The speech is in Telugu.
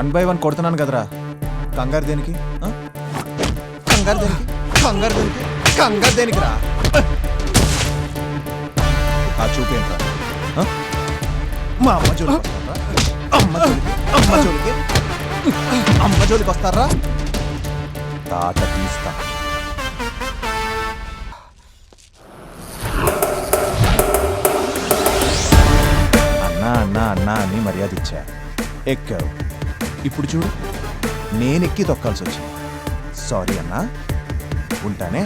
1 by 1 కొడుతున్నాను కదరా, కంగారు దేనికి? కంగారు దేనికి? కంగారు దేనికి? కంగారు దేనికి రా? ఆ చూపేంట్రా? మా అమ్మ జోలికి వస్తారా? అమ్మ జోలికి వస్తారా? తాట తీస్తా. అన్నా అన్నా అన్నా అని మర్యాద ఇచ్చా, ఎక్కావు. ఇప్పుడు చూడు, నేనెక్కి తొక్కాల్సి వచ్చింది. సారీ అన్నా, ఉంటానే.